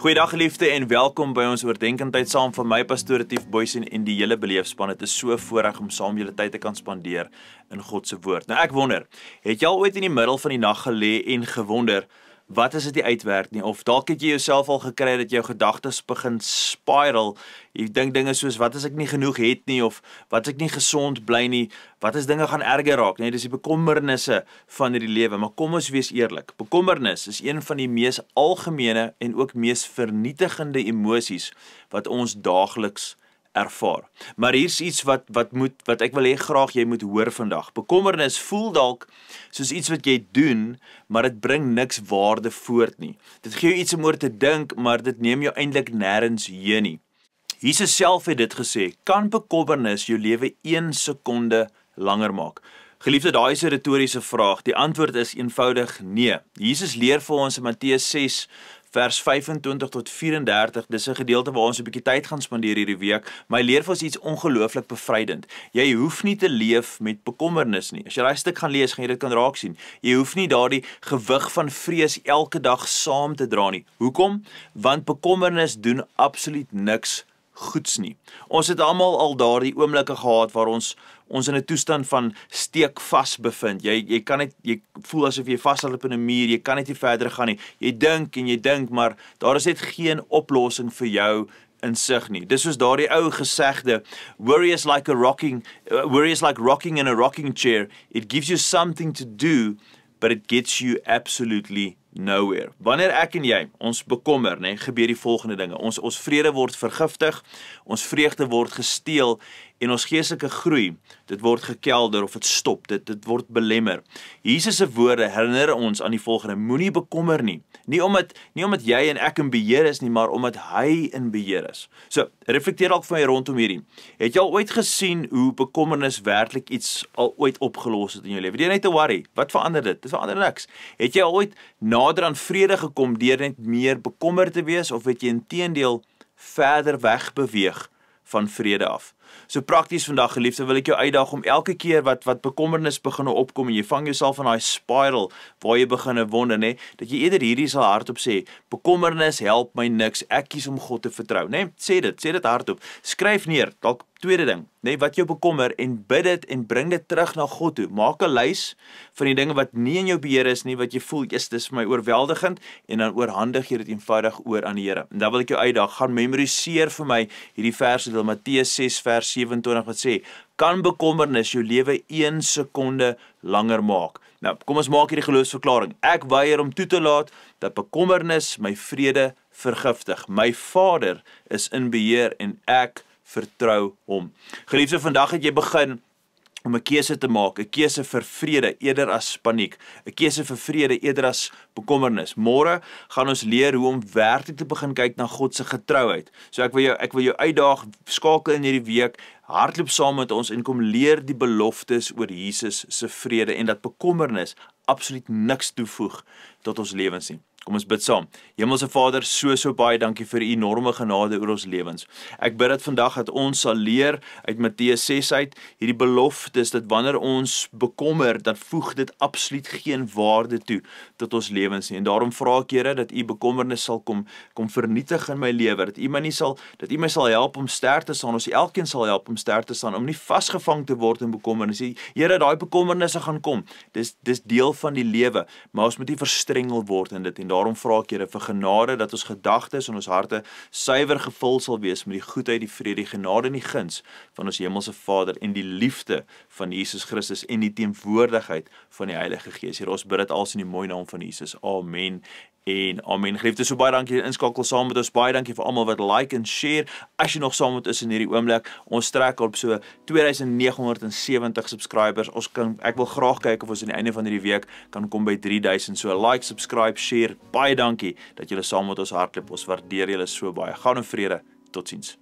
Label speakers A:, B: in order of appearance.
A: Goeiedag geliefde en welkom by ons oordenkendheid saam van my pastoor Tief Boysen en die hele beleefspan. Dit is so voorreg om saam julle tyd te kan spandeer in God se woord. Nou ek wonder, het jy al ooit in die middel van die nag gelê en gewonder, wat as dit nie uitwerk nie? Of dalk het jy jouself al gekry dat jou gedagtes begin spiral. Jy dink dinge soos, wat as ek nie genoeg het nie, of wat as ek nie gesond bly nie, wat as dinge gaan erger raak, nee, dis die bekommernisse van hierdie lewe. Maar kom ons wees eerlik, bekommernis is een van die mees algemene en ook mees vernietigende emosies wat ons daagliks ervaar. Maar hier's iets wat ek wil hê graag jy moet hoor vandag. Bekommernis voel dalk soos iets wat jy doen, maar dit bring niks waarde voort nie. Dit gee jou iets om oor te dink, maar dit neem jou eintlik nêrens heen nie. Jesus self het dit gesê, kan bekommernis jou lewe 1 sekonde langer maak? Geliefde, daai is 'n retoriese vraag. Die antwoord is eenvoudig nee. Jesus leer vir ons in Matteus 6 vers 25 tot 34, dis 'n gedeelte waar ons 'n bietjie tyd gaan spandeer hierdie week, maar hy leer vir ons iets ongelooflik bevrydend. Jy hoef nie te leef met bekommernis nie. As jy daai stuk gaan lees, gaan jy dit kan raak sien. Jy hoef nie daardie gewig van vrees elke dag saam te dra nie. Hoekom? Want bekommernis doen absoluut niks goeds nie. Ons het almal al daardie oomblikke gehad waar ons in 'n toestand van steek vas bevind. Jy voel asof jy vasloop in 'n muur, jy kan net nie verder gaan nie. Jy dink, maar daar is net geen oplossing vir jou in sig nie. Dis soos daardie ou gesegde, worry is like rocking in a rocking chair. It gives you something to do, but it gets you absolutely nowhere. Wanneer ek en jy ons bekommer, gebeur die volgende dinge. Ons vrede word vergiftig, ons vreugde word gesteel en ons geestelike groei, dit word gekelder of dit stop, dit word belemmer. Jesus se woorde herinner ons aan die volgende: moenie bekommer nie. Nie omdat jy en ek in beheer is nie, maar omdat hy in beheer is. So, reflekteer dalk vir my rondom hierdie. Het jy al ooit gesien hoe bekommernis werklik iets al ooit opgelos het in jou lewe? Jy net te worry. Wat verander dit? Dit verander niks. Het jy al ooit nader aan vrede gekom deur net meer bekommerd te wees, of het jy inteendeel verder weg beweeg van vrede af? So prakties vandag, geliefde, wil ek jou uitdaag om elke keer wat bekommernis begin opkom en jy vang jouself in daai spiral waar jy begin wonder, dat jy eerder hierdie sal hardop sê: bekommernis help my niks, ek kies om God te vertrou. Sê dit hardop. Skryf neer, dalk tweede ding, wat jou bekommer, en bid dit en bring dit terug na God toe. Maak 'n lys van die dinge wat nie in jou beheer is nie, wat jy voel, dis vir my oorweldigend, en dan oorhandig jy dit eenvoudig oor aan die Here. En dan wil ek jou uitdaag, gaan memoriseer vir my hierdie vers uit Matteus 6 vers 27 wat sê: kan bekommernis jou lewe 1 sekonde langer maak? Nou, kom ons maak hierdie geloofsverklaring. Ek weier om toe te laat dat bekommernis my vrede vergiftig. My Vader is in beheer en ek vertrou hom. Geliefde, vandag het jy begin om 'n keuse te maak, 'n keuse vir vrede eerder as paniek, 'n keuse vir vrede eerder as bekommernis. Môre gaan ons leer hoe om werklik te begin kyk na God se getrouheid. So ek wil jou uitdaag, skakel in hierdie week, hardloop saam met ons en kom leer die beloftes oor Jesus se vrede en dat bekommernis absoluut niks toevoeg tot ons lewens nie. Kom ons bid saam. Hemelse Vader, so baie dankie vir u enorme genade oor ons lewens. Ek bid dat vandag dat ons sal leer uit Matteus 6 uit, hierdie beloftes, dat wanneer ons bekommer, dan voeg dit absoluut geen waarde toe tot ons lewens nie. En daarom vra ek, Here, dat u bekommernis sal kom vernietig in my lewe, dat u my sal help om sterk te staan, ons elkeen sal help om sterk te staan, om nie vasgevang te word in bekommernis. Here, daai bekommernisse gaan kom. Dis deel van die lewe, maar ons moet nie verstrengel word in dit. En daarom vra ek, Here, vir genade dat ons gedagtes en ons harte suiwer gevul sal wees met die goedheid, die vrede, die genade en die guns van ons hemelse Vader en die liefde van Jesus Christus en die teenwoordigheid van die Heilige Gees. Here, ons bid dit als in die mooi naam van Jesus. Amen. En amen. Geliefdes, so baie dankie vir inskakel saam met ons. Baie dankie vir almal wat like en share. As jy nog saam met is in hierdie oomblik, ons trek op so 2970 subscribers. Ek wil graag kyk of ons aan die einde van hierdie week kan kom by 3000. So like, subscribe, share. Baie dankie dat julle saam met ons hardloop. Ons waardeer julle so baie. Gaan in vrede. Totsiens.